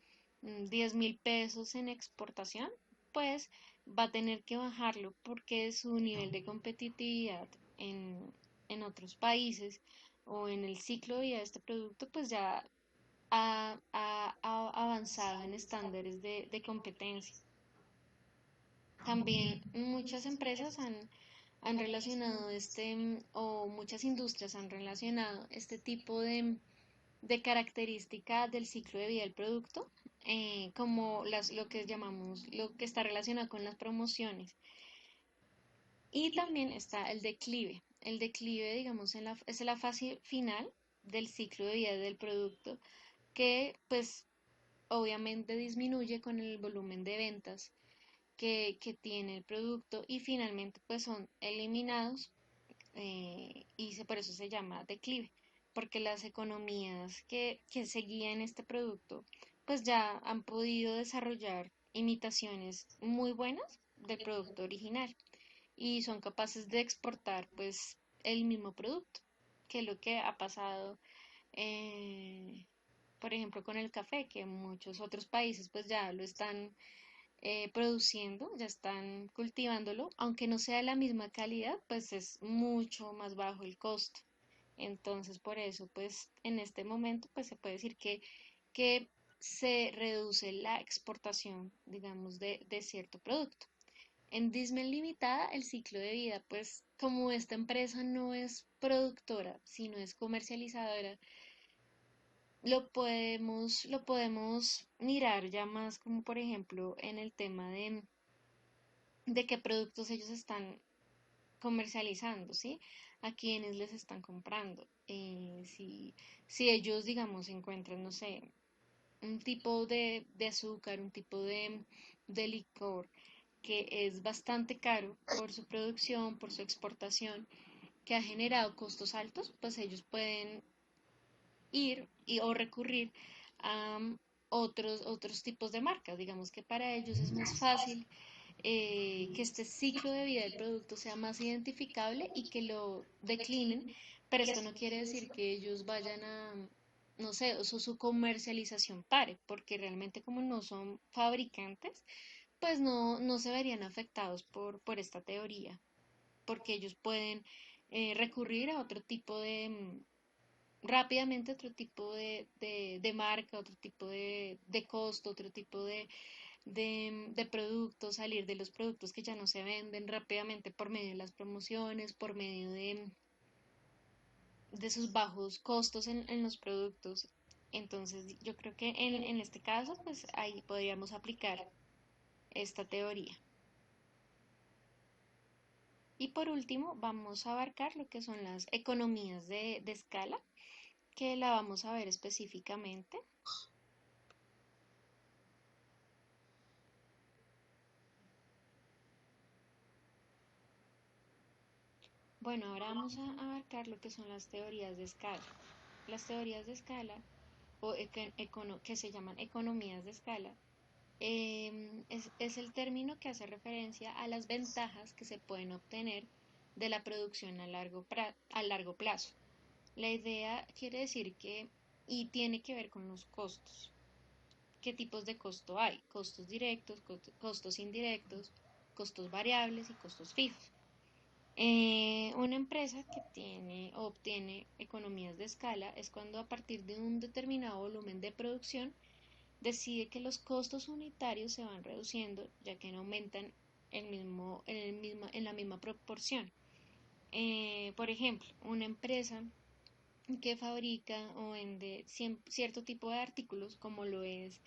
10.000 pesos en exportación, pues va a tener que bajarlo porque su nivel de competitividad en, en otros países o en el ciclo de vida de este producto, pues ya ha avanzado en estándares de competencia. También muchas empresas han relacionado o muchas industrias han relacionado este tipo de característica del ciclo de vida del producto, como lo que llamamos, lo que está relacionado con las promociones. Y también está el declive. El declive, digamos, es la fase final del ciclo de vida del producto, que pues obviamente disminuye con el volumen de ventas que tiene el producto y finalmente pues son eliminados, por eso se llama declive, porque las economías que seguían este producto pues ya han podido desarrollar imitaciones muy buenas del producto original y son capaces de exportar pues el mismo producto, que es lo que ha pasado, eh, por ejemplo, con el café, que muchos otros países pues ya lo están produciendo, ya están cultivándolo, aunque no sea de la misma calidad, pues es mucho más bajo el costo. Entonces, por eso, pues en este momento, pues se puede decir que se reduce la exportación, digamos, de cierto producto. En Disney Limitada, el ciclo de vida, pues como esta empresa no es productora, sino es comercializadora, lo podemos mirar ya más como por ejemplo en el tema de qué productos ellos están comercializando, ¿sí? A quiénes les están comprando. Si ellos, digamos, encuentran, no sé, un tipo de azúcar, un tipo de licor que es bastante caro por su producción, por su exportación, que ha generado costos altos, pues ellos pueden o recurrir a otros tipos de marcas. Digamos que para ellos es más fácil que este ciclo de vida del producto sea más identificable y que lo declinen, pero esto no quiere decir que ellos vayan a, no sé, o su comercialización pare, porque realmente como no son fabricantes, pues no se verían afectados por esta teoría, porque ellos pueden recurrir a otro tipo rápidamente otro tipo de marca, otro tipo de costo, otro tipo de productos, salir de los productos que ya no se venden rápidamente por medio de las promociones, por medio de sus bajos costos en los productos. Entonces, yo creo que en este caso, pues ahí podríamos aplicar esta teoría. Y por último, vamos a abarcar lo que son las economías de escala, que la vamos a ver específicamente. Bueno, ahora vamos a abarcar lo que son las teorías de escala. Las teorías de escala, que se llaman economías de escala, es el término que hace referencia a las ventajas que se pueden obtener de la producción a largo plazo. La idea quiere decir y tiene que ver con los costos. ¿Qué tipos de costo hay? Costos directos, costos indirectos, costos variables y costos fijos. Una empresa que tiene o obtiene economías de escala es cuando a partir de un determinado volumen de producción decide que los costos unitarios se van reduciendo ya que no aumentan en la misma proporción. Por ejemplo, una empresa que fabrica o vende cierto tipo de artículos como lo es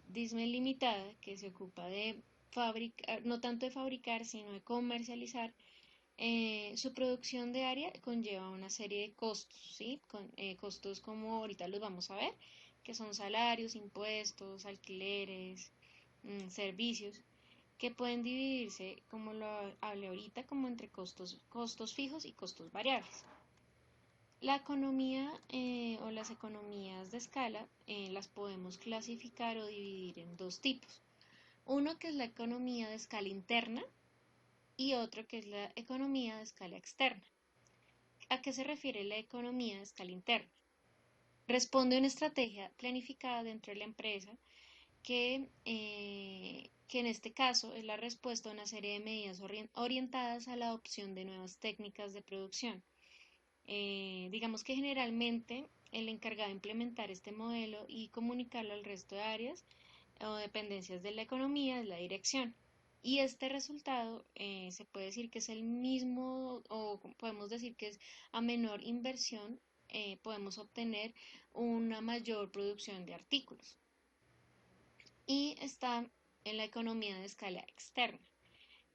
Disney Limitada, que se ocupa de fabricar, no tanto de fabricar, sino de comercializar. Su producción diaria conlleva una serie de costos, ¿sí? Costos como ahorita los vamos a ver, que son salarios, impuestos, alquileres, servicios, que pueden dividirse, como lo hablé ahorita, como entre costos fijos y costos variables. La economía o las economías de escala las podemos clasificar o dividir en dos tipos. Uno que es la economía de escala interna, y otro que es la economía de escala externa. ¿A qué se refiere la economía de escala interna? Responde a una estrategia planificada dentro de la empresa que en este caso es la respuesta a una serie de medidas orientadas a la adopción de nuevas técnicas de producción. Digamos que generalmente el encargado de implementar este modelo y comunicarlo al resto de áreas o dependencias de la economía es la dirección. Y este resultado se puede decir que es el mismo, o podemos decir que es a menor inversión, podemos obtener una mayor producción de artículos. Y está en la economía de escala externa,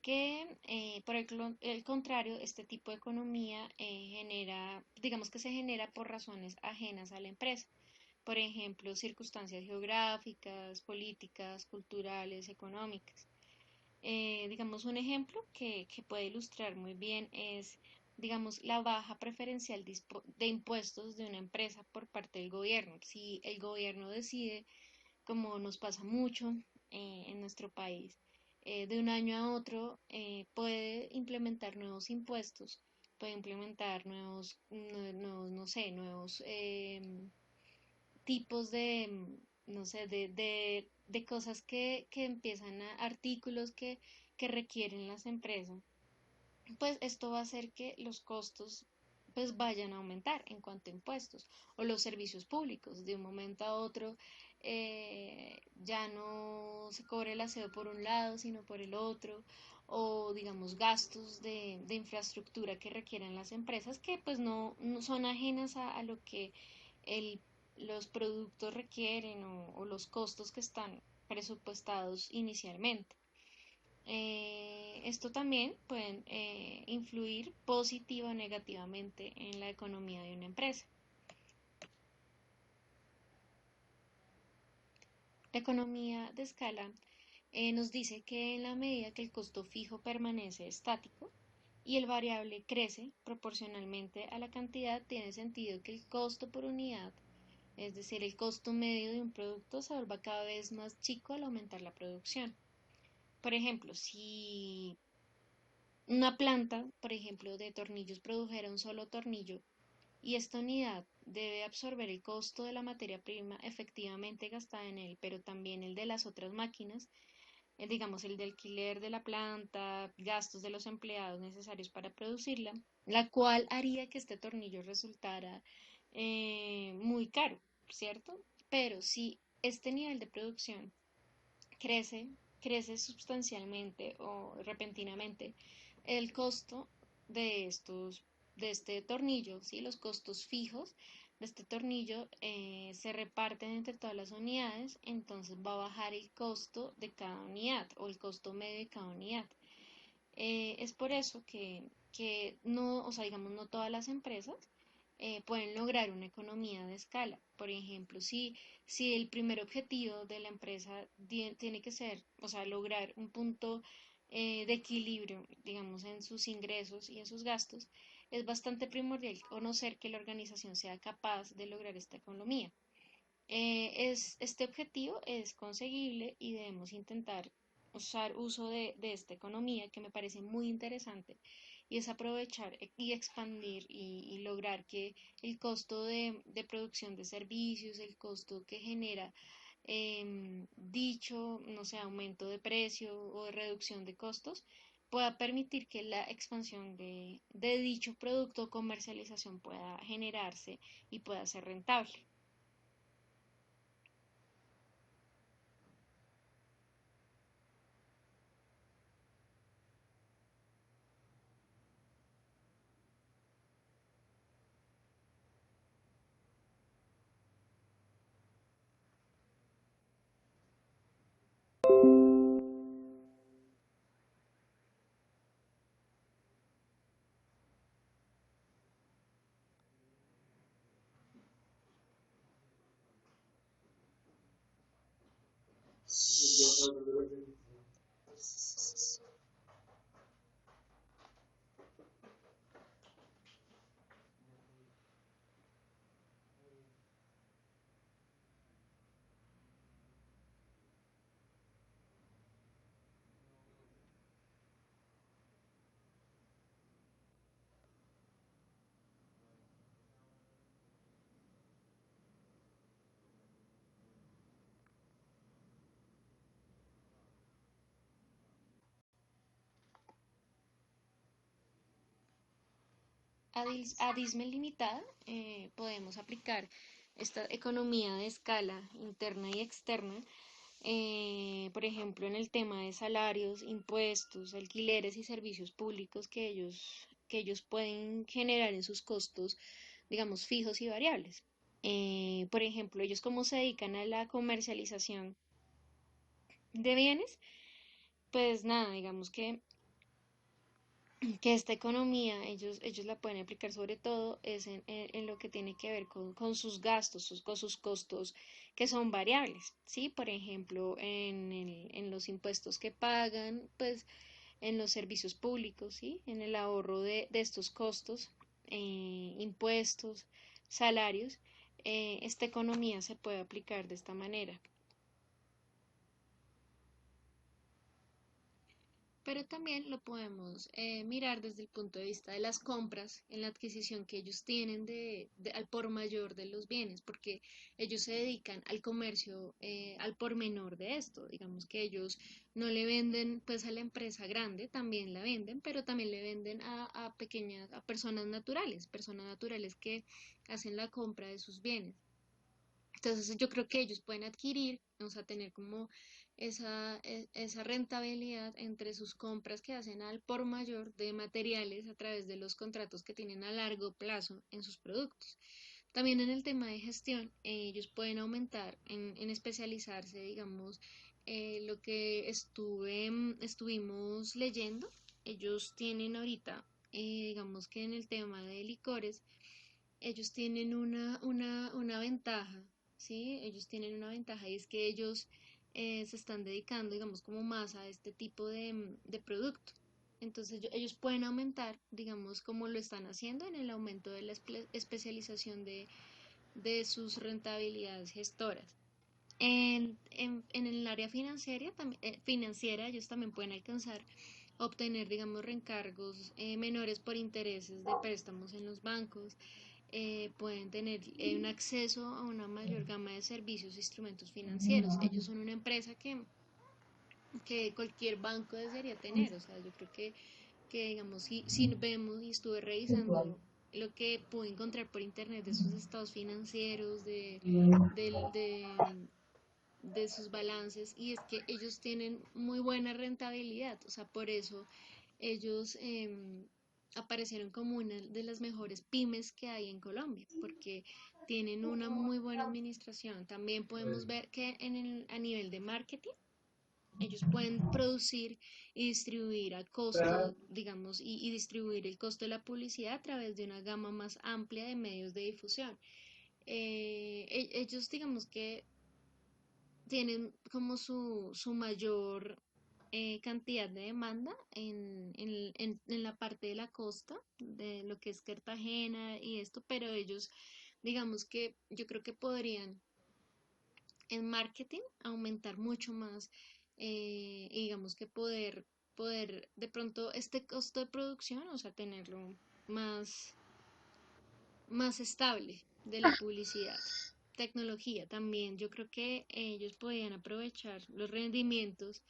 que por el contrario, este tipo de economía genera, digamos que se genera por razones ajenas a la empresa. Por ejemplo, circunstancias geográficas, políticas, culturales, económicas. Digamos, un ejemplo que puede ilustrar muy bien es, digamos, la baja preferencial de impuestos de una empresa por parte del gobierno. Si el gobierno decide, como nos pasa mucho en nuestro país, de un año a otro puede implementar nuevos impuestos, puede implementar nuevos no sé, nuevos tipos de, no sé, de cosas que empiezan a, artículos que requieren las empresas, pues esto va a hacer que los costos pues vayan a aumentar en cuanto a impuestos o los servicios públicos. De un momento a otro ya no se cobra el aseo por un lado, sino por el otro, o digamos gastos de infraestructura que requieren las empresas que pues no son ajenas a lo que el, los productos requieren o los costos que están presupuestados inicialmente. Esto también puede influir positiva o negativamente en la economía de una empresa. La economía de escala nos dice que en la medida que el costo fijo permanece estático y el variable crece proporcionalmente a la cantidad, tiene sentido que el costo por unidad, es decir, el costo medio de un producto, se vuelva cada vez más chico al aumentar la producción. Por ejemplo, si una planta, por ejemplo, de tornillos produjera un solo tornillo y esta unidad debe absorber el costo de la materia prima efectivamente gastada en él, pero también el de las otras máquinas, digamos el de alquiler de la planta, gastos de los empleados necesarios para producirla, la cual haría que este tornillo resultara muy caro, ¿cierto? Pero si este nivel de producción crece, crece sustancialmente o repentinamente, el costo de de este tornillo, ¿sí? Los costos fijos de este tornillo se reparten entre todas las unidades, entonces va a bajar el costo de cada unidad o el costo medio de cada unidad. Es por eso que no, o sea, digamos, no todas las empresas pueden lograr una economía de escala. Por ejemplo, si el primer objetivo de la empresa tiene que ser, o sea, lograr un punto de equilibrio, digamos, en sus ingresos y en sus gastos, es bastante primordial conocer que la organización sea capaz de lograr esta economía. Este objetivo es conseguible y debemos intentar usar uso de esta economía que me parece muy interesante y es aprovechar y expandir y lograr que el costo de producción de servicios, el costo que genera dicho, no sé, aumento de precio o de reducción de costos, pueda permitir que la expansión de dicho producto o comercialización pueda generarse y pueda ser rentable. A Disney Limitada podemos aplicar esta economía de escala interna y externa, por ejemplo, en el tema de salarios, impuestos, alquileres y servicios públicos que ellos pueden generar en sus costos, digamos, fijos y variables. Por ejemplo, ellos como se dedican a la comercialización de bienes, pues nada, digamos que esta economía ellos la pueden aplicar sobre todo es en lo que tiene que ver con sus gastos, con sus costos que son variables, ¿sí? Por ejemplo, en los impuestos que pagan, pues en los servicios públicos, ¿sí? En el ahorro de estos costos, impuestos, salarios, esta economía se puede aplicar de esta manera. Pero también lo podemos mirar desde el punto de vista de las compras en la adquisición que ellos tienen al por mayor de los bienes, porque ellos se dedican al comercio al por menor de esto. Digamos que ellos no le venden pues a la empresa grande, también la venden, pero también le venden a pequeñas, a personas naturales que hacen la compra de sus bienes. Entonces yo creo que ellos pueden adquirir, o sea, tener como esa rentabilidad entre sus compras que hacen al por mayor de materiales a través de los contratos que tienen a largo plazo en sus productos. También en el tema de gestión, ellos pueden aumentar en especializarse, digamos, lo que estuvimos leyendo. Ellos tienen ahorita, digamos que en el tema de licores, ellos tienen una ventaja, ¿sí? Ellos tienen una ventaja y es que ellos se están dedicando, digamos, como más a este tipo de producto. Entonces ellos pueden aumentar, digamos, como lo están haciendo en el aumento de la especialización de sus rentabilidades gestoras. En el área financiera ellos también pueden alcanzar obtener, digamos, reencargos menores por intereses de préstamos en los bancos, pueden tener un acceso a una mayor gama de servicios e instrumentos financieros. Ellos son una empresa que cualquier banco desearía tener, o sea, yo creo que digamos, si vemos y estuve revisando lo que pude encontrar por internet de sus estados financieros, de sus balances, y es que ellos tienen muy buena rentabilidad, o sea, por eso ellos aparecieron como una de las mejores pymes que hay en Colombia, porque tienen una muy buena administración. También podemos ver que a nivel de marketing, ellos pueden producir y distribuir a costo, digamos, y distribuir el costo de la publicidad a través de una gama más amplia de medios de difusión. Ellos, digamos que tienen como su mayor cantidad de demanda en la parte de la costa, de lo que es Cartagena y esto, pero ellos, digamos que yo creo que podrían en marketing aumentar mucho más y digamos que poder de pronto este costo de producción, o sea, tenerlo más, más estable de la publicidad. Tecnología también, yo creo que ellos podían aprovechar los rendimientos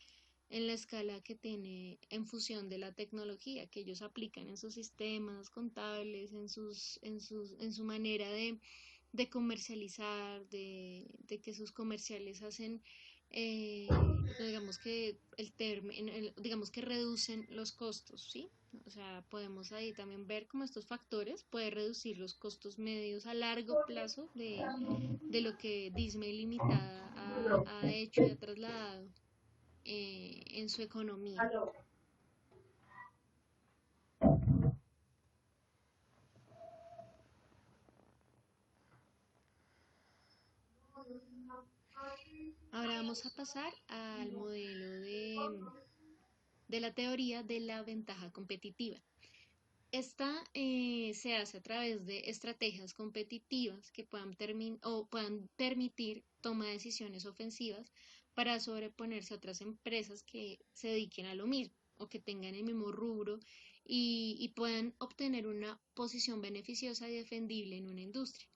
en la escala que tiene en función de la tecnología que ellos aplican en sus sistemas contables, en su manera de comercializar, de que sus comerciales hacen, digamos que digamos que reducen los costos, ¿sí? O sea, podemos ahí también ver cómo estos factores pueden reducir los costos medios a largo plazo de lo que Disney Limitada ha hecho y ha trasladado en su economía. Ahora vamos a pasar al modelo de la teoría de la ventaja competitiva. Esta se hace a través de estrategias competitivas que puedan permitir toma de decisiones ofensivas para sobreponerse a otras empresas que se dediquen a lo mismo o que tengan el mismo rubro y puedan obtener una posición beneficiosa y defendible en una industria.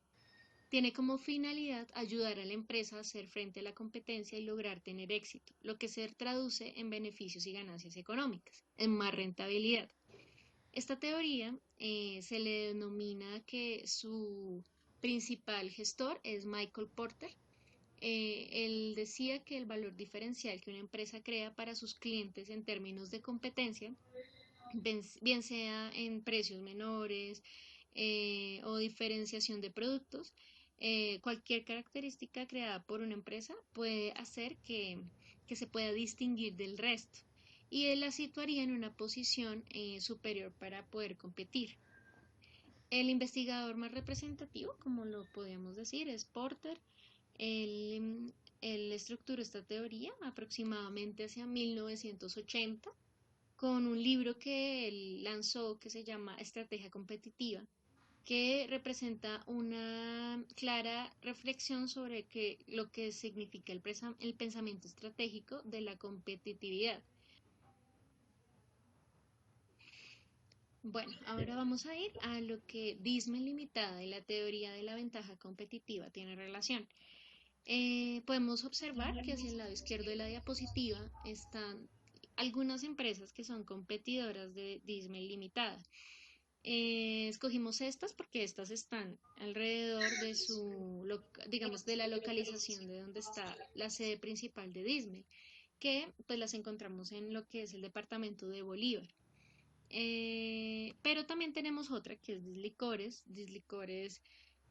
Tiene como finalidad ayudar a la empresa a hacer frente a la competencia y lograr tener éxito, lo que se traduce en beneficios y ganancias económicas, en más rentabilidad. Esta teoría se le denomina que su principal gestor es Michael Porter. Él decía que el valor diferencial que una empresa crea para sus clientes en términos de competencia, bien sea en precios menores o diferenciación de productos, cualquier característica creada por una empresa puede hacer que se pueda distinguir del resto y él la situaría en una posición superior para poder competir. El investigador más representativo, como lo podríamos decir, es Porter. Él estructuró esta teoría aproximadamente hacia 1980 con un libro que él lanzó que se llama Estrategia Competitiva, que representa una clara reflexión sobre lo que significa el pensamiento estratégico de la competitividad. Bueno, ahora vamos a ir a lo que Disney Limitada y la teoría de la ventaja competitiva tiene relación. Podemos observar que hacia el lado izquierdo de la diapositiva están algunas empresas que son competidoras de Disney Limitada. Escogimos estas porque estas están alrededor de digamos, de la localización de donde está la sede principal de Disney, que pues las encontramos en lo que es el departamento de Bolívar. Pero también tenemos otra que es Dislicores. Dislicores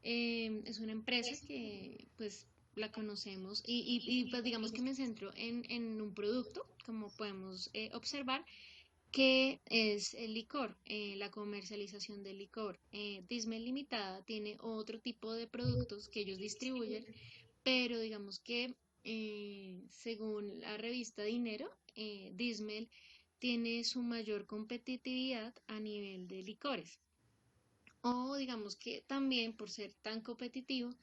es una empresa que pues la conocemos y pues digamos que me centro en un producto, como podemos observar, que es el licor, la comercialización del licor. Disney Limitada tiene otro tipo de productos que ellos distribuyen, pero digamos que según la revista Dinero, Disney tiene su mayor competitividad a nivel de licores. O digamos que también por ser tan competitivo,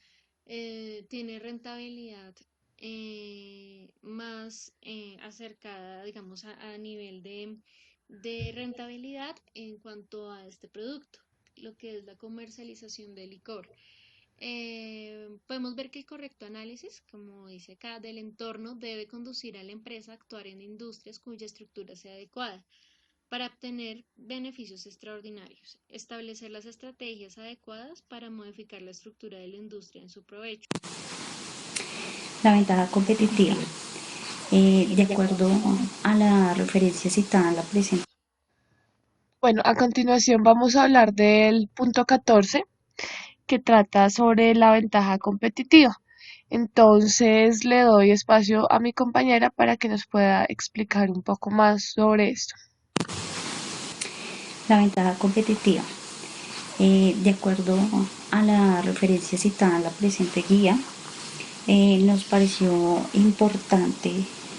tiene rentabilidad más acercada, digamos, a nivel de rentabilidad en cuanto a este producto, lo que es la comercialización de licor. Podemos ver que el correcto análisis, como dice acá, del entorno debe conducir a la empresa a actuar en industrias cuya estructura sea adecuada para obtener beneficios extraordinarios, establecer las estrategias adecuadas para modificar la estructura de la industria en su provecho. La ventaja competitiva. De acuerdo a la referencia citada en la presente. Bueno, a continuación vamos a hablar del punto 14, que trata sobre la ventaja competitiva. Entonces le doy espacio a mi compañera para que nos pueda explicar un poco más sobre esto. La ventaja competitiva. De acuerdo a la referencia citada en la presente guía, nos pareció importante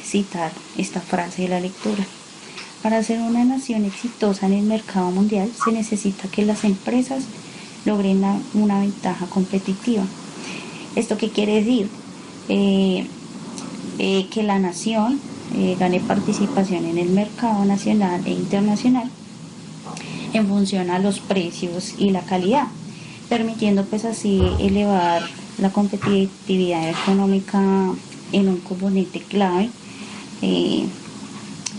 citar esta frase de la lectura. Para ser una nación exitosa en el mercado mundial se necesita que las empresas logren una ventaja competitiva. ¿Esto qué quiere decir? Que la nación gane participación en el mercado nacional e internacional en función a los precios y la calidad, permitiendo pues así elevar la competitividad económica en un componente clave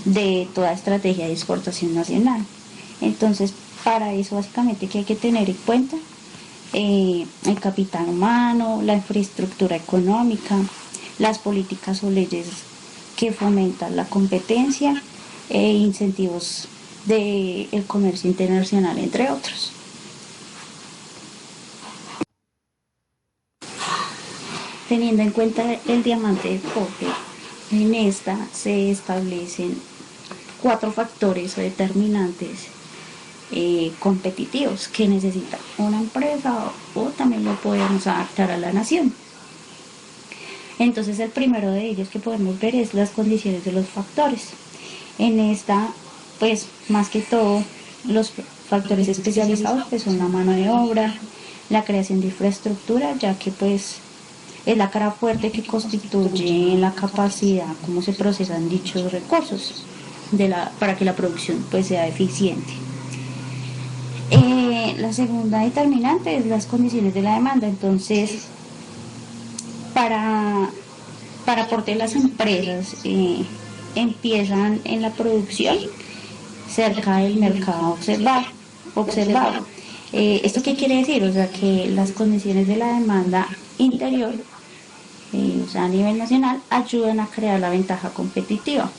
de toda estrategia de exportación nacional. Entonces, para eso básicamente que hay que tener en cuenta el capital humano, la infraestructura económica, las políticas o leyes que fomentan la competencia e incentivos del comercio internacional, entre otros. Teniendo en cuenta el diamante de Porter, en esta se establecen 4 factores o determinantes competitivos que necesita una empresa o también lo podemos adaptar a la nación. Entonces el primero de ellos que podemos ver es las condiciones de los factores. En esta, pues más que todo, los factores especializados pues son la mano de obra, la creación de infraestructura, ya que pues es la cara fuerte que constituye la capacidad como se procesan dichos recursos para que la producción pues sea eficiente. La segunda determinante es las condiciones de la demanda. Entonces, para aportar las empresas empiezan en la producción cerca del mercado a observar observado. ¿Esto qué quiere decir? O sea, que las condiciones de la demanda interior, o sea, a nivel nacional, ayudan a crear la ventaja competitiva.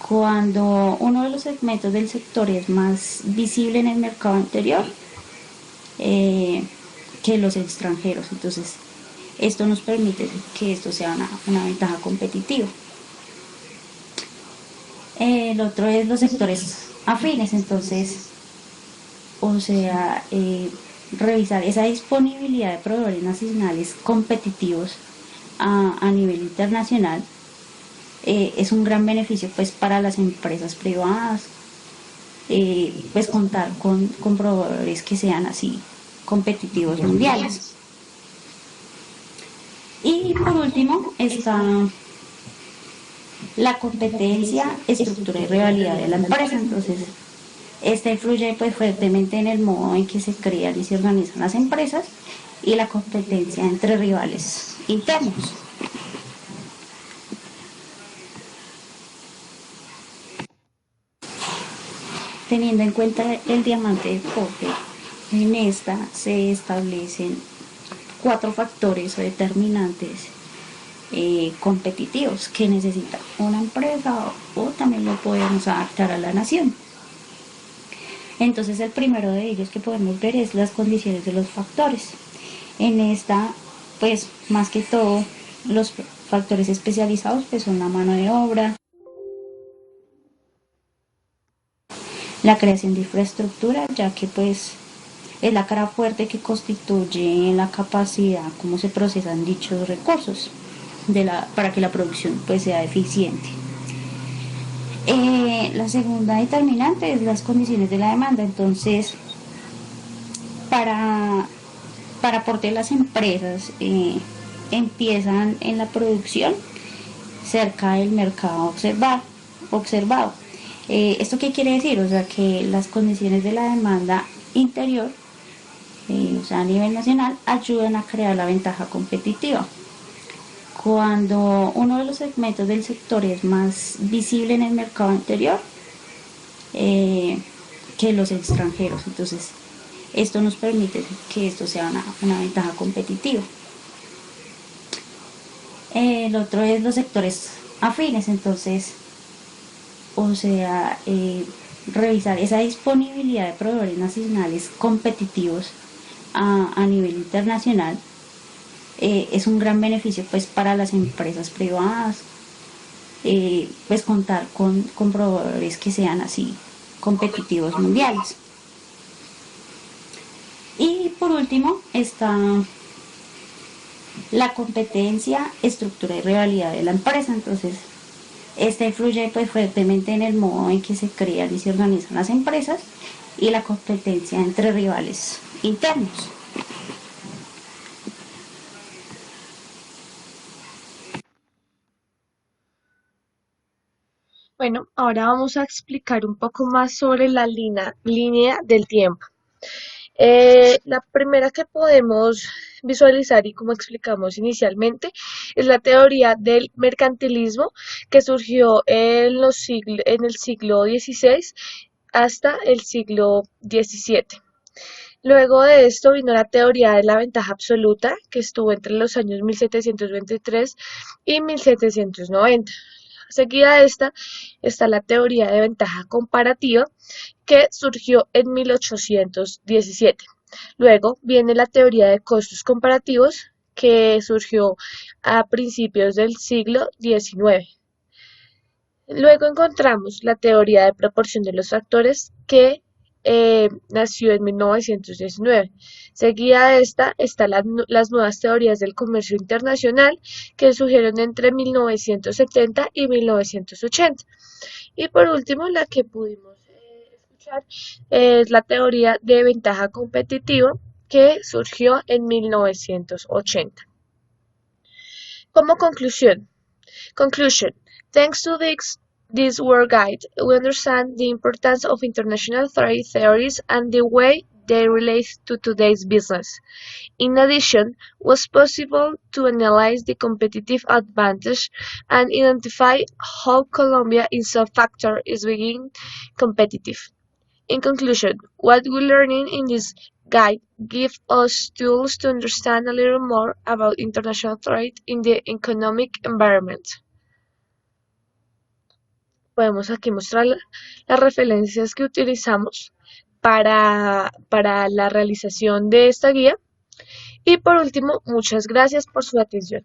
Cuando uno de los segmentos del sector es más visible en el mercado interior eh, que los extranjeros, entonces esto nos permite que esto sea una ventaja competitiva. El otro es los sectores afines, entonces, o sea, revisar esa disponibilidad de proveedores nacionales competitivos a nivel internacional es un gran beneficio pues para las empresas privadas, pues contar con proveedores que sean así competitivos mundiales. Y por último está la competencia, estructura y rivalidad de la empresa. Entonces, esta influye pues fuertemente en el modo en que se crean y se organizan las empresas y la competencia entre rivales internos. Teniendo en cuenta el diamante de Porter, en esta se establecen 4 factores o determinantes competitivos que necesita una empresa o también lo podemos adaptar a la nación. Entonces el primero de ellos que podemos ver es las condiciones de los factores. En esta, pues más que todo, los factores especializados pues son la mano de obra, la creación de infraestructura, ya que pues es la cara fuerte que constituye la capacidad como se procesan dichos recursos para que la producción pues sea eficiente. La segunda determinante es las condiciones de la demanda. Entonces, para aporte las empresas empiezan en la producción cerca del mercado observado. ¿Esto qué quiere decir? O sea, que las condiciones de la demanda interior, o sea, a nivel nacional, ayudan a crear la ventaja competitiva. Cuando uno de los segmentos del sector es más visible en el mercado interior que los extranjeros, entonces esto nos permite que esto sea una ventaja competitiva. El otro es los sectores afines, entonces, o sea, revisar esa disponibilidad de proveedores nacionales competitivos a nivel internacional es un gran beneficio pues para las empresas privadas, pues contar con proveedores que sean así competitivos mundiales. Y por último está la competencia, estructura y rivalidad de la empresa. Entonces, esta influye pues fuertemente en el modo en que se crean y se organizan las empresas y la competencia entre rivales internos. Bueno, ahora vamos a explicar un poco más sobre la línea del tiempo. La primera que podemos visualizar y como explicamos inicialmente es la teoría del mercantilismo que surgió en el siglo XVI hasta el siglo XVII. Luego de esto vino la teoría de la ventaja absoluta que estuvo entre los años 1723 y 1790. Seguida de esta está la teoría de ventaja comparativa que surgió en 1817. Luego viene la teoría de costos comparativos que surgió a principios del siglo XIX. Luego encontramos la teoría de proporción de los factores que nació en 1919. Seguida de esta están las nuevas teorías del comercio internacional que surgieron entre 1970 y 1980. Y por último, la que pudimos escuchar es la teoría de ventaja competitiva que surgió en 1980. Como conclusion, thanks to this world guide, we understand the importance of international trade theories and the way they relate to today's business. In addition, it was possible to analyze the competitive advantage and identify how Colombia in some factor is being competitive. In conclusion, what we learning in this guide give us tools to understand a little more about international trade in the economic environment. Podemos aquí mostrar las referencias que utilizamos para la realización de esta guía. Y por último, muchas gracias por su atención.